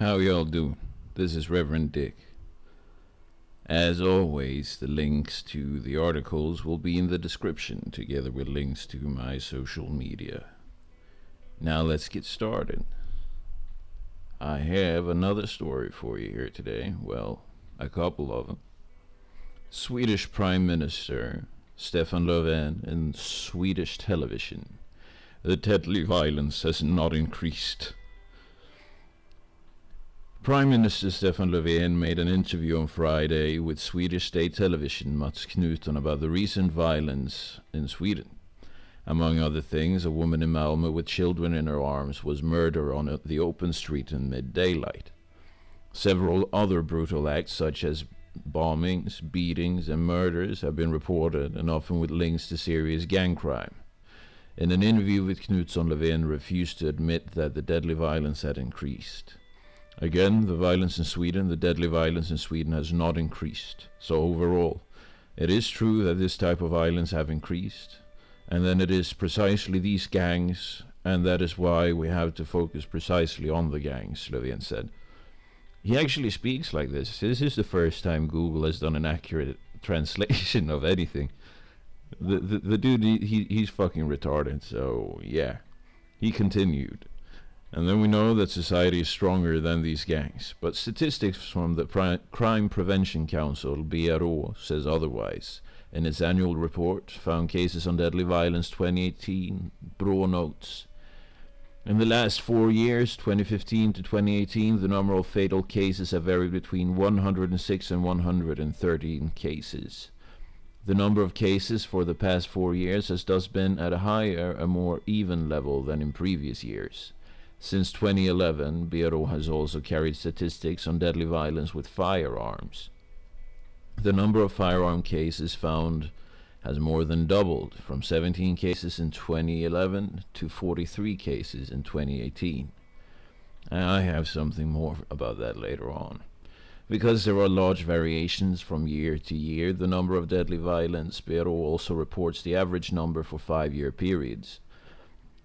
How y'all doing? This is Reverend Dick. As always, the links to the articles will be in the description, together with links to my social media. Now let's get started. I have another story for you here today. Well, a couple of them. Swedish Prime Minister Stefan Löfven in Swedish television. The deadly violence has not increased. Prime Minister Stefan Löfven made an interview on Friday with Swedish state television Mats Knutson about the recent violence in Sweden. Among other things, a woman in Malmö with children in her arms was murdered on the open street in mid-daylight. Several other brutal acts, such as bombings, beatings, and murders, have been reported, and often with links to serious gang crime. In an interview with Knutson, Löfven refused to admit that the deadly violence had increased. Again, the deadly violence in Sweden has not increased. So overall, it is true that this type of violence have increased, and then it is precisely these gangs, and that is why we have to focus precisely on the gangs, Löfven said. He actually speaks like this. This is the first time Google has done an accurate translation of anything. The dude, he's fucking retarded, so yeah. He continued. And then we know that society is stronger than these gangs. But statistics from the Crime Prevention Council, BRO, says otherwise. In its annual report, found cases on deadly violence 2018, BRO notes. In the last 4 years, 2015 to 2018, the number of fatal cases have varied between 106 and 113 cases. The number of cases for the past 4 years has thus been at a higher and more even level than in previous years. Since 2011, BRO has also carried statistics on deadly violence with firearms. The number of firearm cases found has more than doubled, from 17 cases in 2011 to 43 cases in 2018. And I have something more about that later on. Because there are large variations from year to year, the number of deadly violence, BRO also reports the average number for 5-year periods.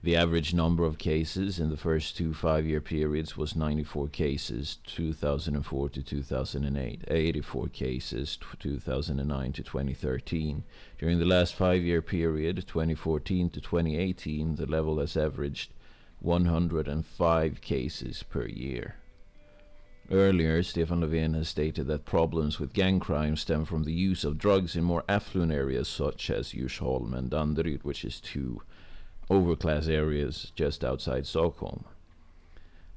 The average number of cases in the first 2 5-year periods was 94 cases, 2004 to 2008, 84 cases, 2009 to 2013. During the last 5-year period, 2014 to 2018, the level has averaged 105 cases per year. Earlier, Stefan Löfven has stated that problems with gang crime stem from the use of drugs in more affluent areas such as Djursholm and Danderyd, which is 2 overclass areas just outside Stockholm.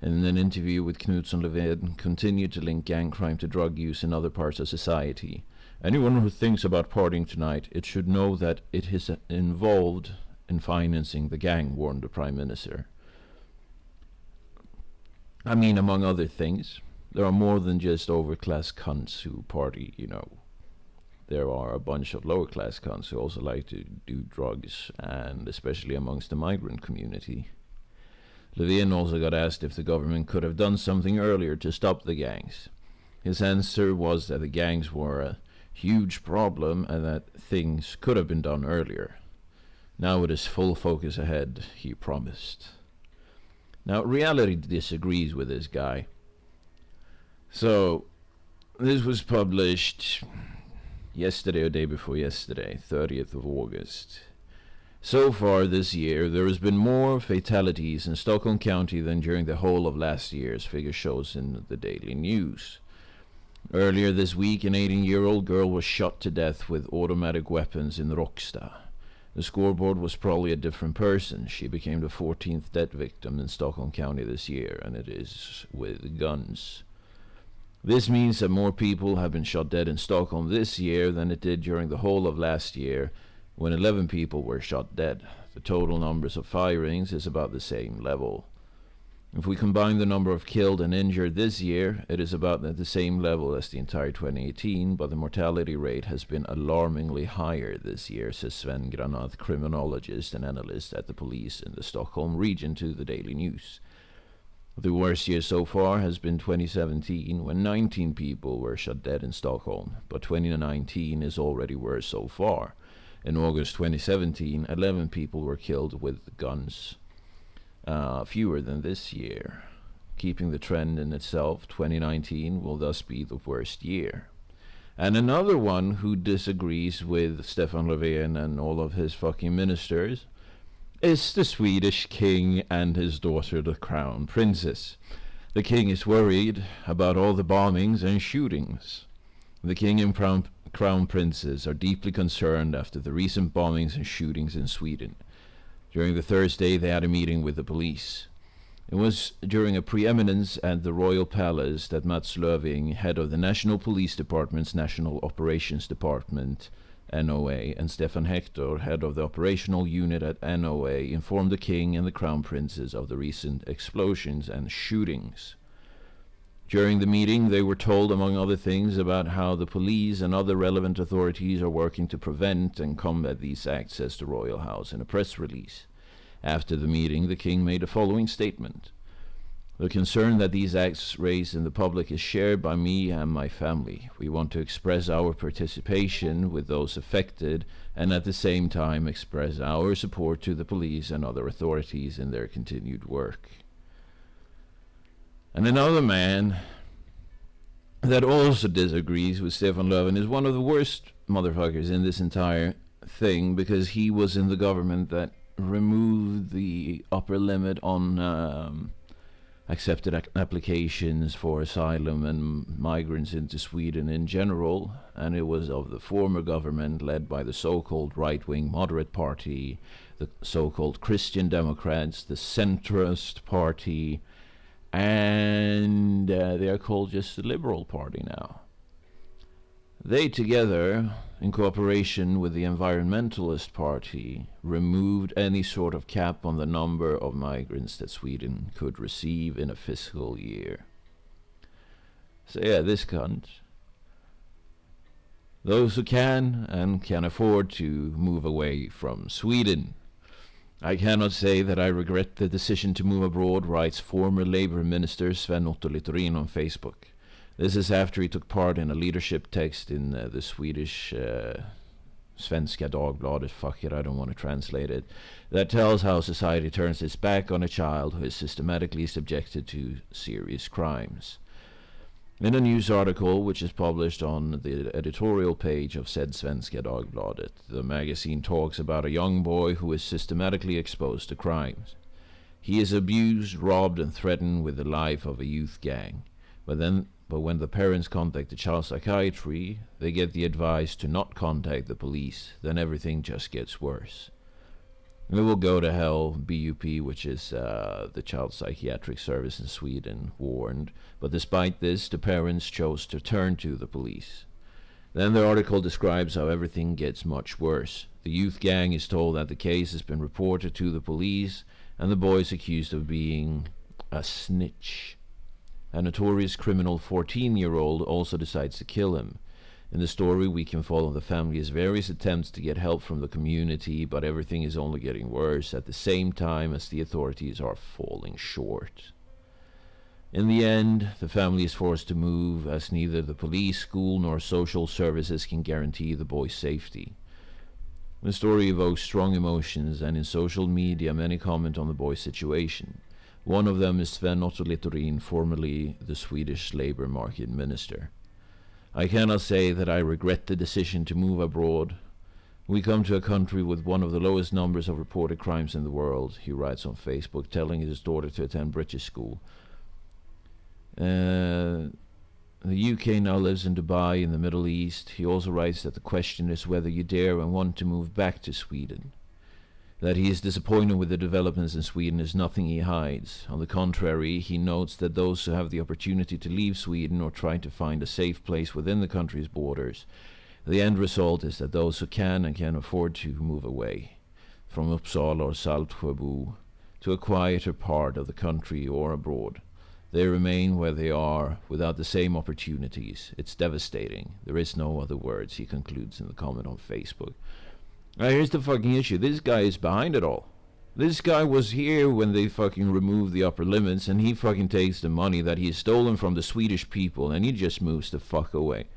In an interview with Knutson, Löfven continued to link gang crime to drug use in other parts of society. Anyone who thinks about partying tonight, it should know that it is involved in financing the gang, warned the Prime Minister. I mean, among other things, there are more than just overclass cunts who party, you know. There are a bunch of lower class cunts who also like to do drugs, and especially amongst the migrant community. Löfven also got asked if the government could have done something earlier to stop the gangs. His answer was that the gangs were a huge problem and that things could have been done earlier. Now it is full focus ahead, he promised. Now, reality disagrees with this guy. So, this was published yesterday or day before yesterday, 30th of August. So far this year, there has been more fatalities in Stockholm County than during the whole of last year's figure shows in the daily news. Earlier this week, an 18-year-old girl was shot to death with automatic weapons in Råcksta. The scoreboard was probably a different person. She became the 14th dead victim in Stockholm County this year, and it is with guns. This means that more people have been shot dead in Stockholm this year than it did during the whole of last year, when 11 people were shot dead. The total numbers of firings is about the same level. If we combine the number of killed and injured this year, it is about at the same level as the entire 2018, but the mortality rate has been alarmingly higher this year, says Sven Granath, criminologist and analyst at the police in the Stockholm region, to the Daily News. The worst year so far has been 2017, when 19 people were shot dead in Stockholm, but 2019 is already worse so far. In August 2017, 11 people were killed with guns, fewer than this year. keeping the trend in itself. 2019 will thus be the worst year. And another one who disagrees with Stefan Löfven and all of his fucking ministers is the Swedish king and his daughter, the crown princess. The king is worried about all the bombings and shootings. The king and crown princes are deeply concerned after the recent bombings and shootings in Sweden. During the Thursday, they had a meeting with the police. It was during a preeminence at the Royal Palace that Mats Löfving, head of the National Police Department's National Operations Department, NOA, and Stefan Hector, head of the operational unit at NOA, informed the king and the crown princes of the recent explosions and shootings. During the meeting, they were told, among other things, about how the police and other relevant authorities are working to prevent and combat these acts, says the Royal House in a press release. After the meeting, the king made the following statement. The concern that these acts raise in the public is shared by me and my family. We want to express our participation with those affected and at the same time express our support to the police and other authorities in their continued work. And another man that also disagrees with Stefan Löfven is one of the worst motherfuckers in this entire thing, because he was in the government that removed the upper limit on accepted applications for asylum and migrants into Sweden in general, and it was of the former government led by the so-called right-wing moderate party, the so-called Christian Democrats, the centrist party, and they are called just the Liberal Party now. They together, in cooperation with the Environmentalist Party, removed any sort of cap on the number of migrants that Sweden could receive in a fiscal year. So yeah, this cunt. Those who can and can afford to move away from Sweden. I cannot say that I regret the decision to move abroad, writes former Labour Minister Sven Otto Littorin on Facebook. This is after he took part in a leadership text in the Swedish Svenska Dagbladet, fuck it, I don't want to translate it, that tells how society turns its back on a child who is systematically subjected to serious crimes. In a news article which is published on the editorial page of said Svenska Dagbladet, the magazine talks about a young boy who is systematically exposed to crimes. He is abused, robbed, and threatened with the life of a youth gang. But when the parents contact the child psychiatry, they get the advice to not contact the police. Then everything just gets worse. It will go to hell, BUP, which is the Child Psychiatric Service in Sweden, warned. But despite this, the parents chose to turn to the police. Then the article describes how everything gets much worse. The youth gang is told that the case has been reported to the police, and the boy is accused of being a snitch. A notorious criminal 14-year-old also decides to kill him. In the story, we can follow the family's various attempts to get help from the community, but everything is only getting worse at the same time as the authorities are falling short. In the end, the family is forced to move, as neither the police, school, nor social services can guarantee the boy's safety. The story evokes strong emotions, and in social media many comment on the boy's situation. One of them is Sven Otto Littorin, formerly the Swedish Labour Market Minister. I cannot say that I regret the decision to move abroad. We come to a country with one of the lowest numbers of reported crimes in the world, he writes on Facebook, telling his daughter to attend British school. The UK now lives in Dubai in the Middle East. He also writes that the question is whether you dare and want to move back to Sweden. That he is disappointed with the developments in Sweden is nothing he hides. On the contrary, he notes that those who have the opportunity to leave Sweden or try to find a safe place within the country's borders, the end result is that those who can and can afford to move away, from Uppsala or Saltsjöbo to a quieter part of the country or abroad. They remain where they are without the same opportunities. It's devastating. There is no other words, he concludes in the comment on Facebook. Now here's the fucking issue. This guy is behind it all. This guy was here when they fucking removed the upper limits, and he fucking takes the money that he has stolen from the Swedish people and he just moves the fuck away.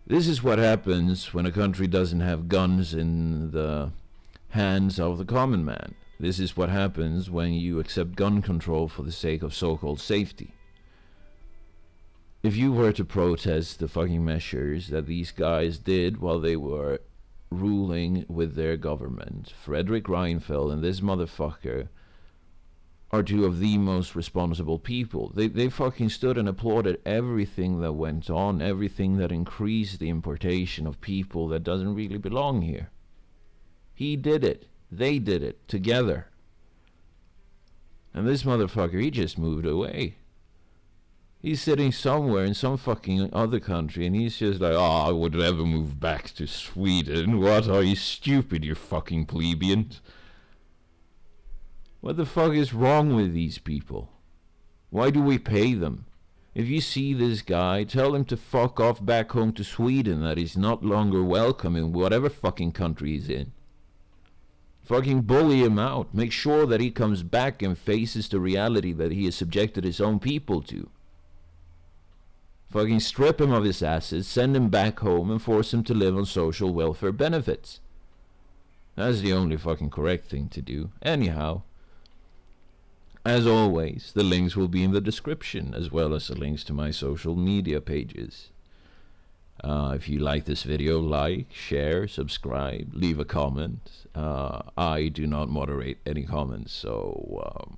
This is what happens when a country doesn't have guns in the hands of the common man. This is what happens when you accept gun control for the sake of so-called safety. If you were to protest the fucking measures that these guys did while they were ruling with their government, Fredrik Reinfeldt and this motherfucker are two of the most responsible people. They fucking stood and applauded everything that went on, everything that increased the importation of people that doesn't really belong here. He did it. They did it together. And this motherfucker, he just moved away. He's sitting somewhere in some fucking other country and he's just like, oh, I would never move back to Sweden. What, are you stupid, you fucking plebeian? What the fuck is wrong with these people? Why do we pay them? If you see this guy, tell him to fuck off back home to Sweden, that he's not longer welcome in whatever fucking country he's in. Fucking bully him out. Make sure that he comes back and faces the reality that he has subjected his own people to. Fucking strip him of his assets, send him back home and force him to live on social welfare benefits. That's the only fucking correct thing to do. Anyhow, as always, the links will be in the description, as well as the links to my social media pages. If you like this video, like, share, subscribe, leave a comment. I do not moderate any comments, so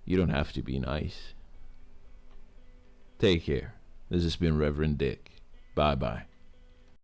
you don't have to be nice. Take care. This has been Reverend Dick. Bye-bye.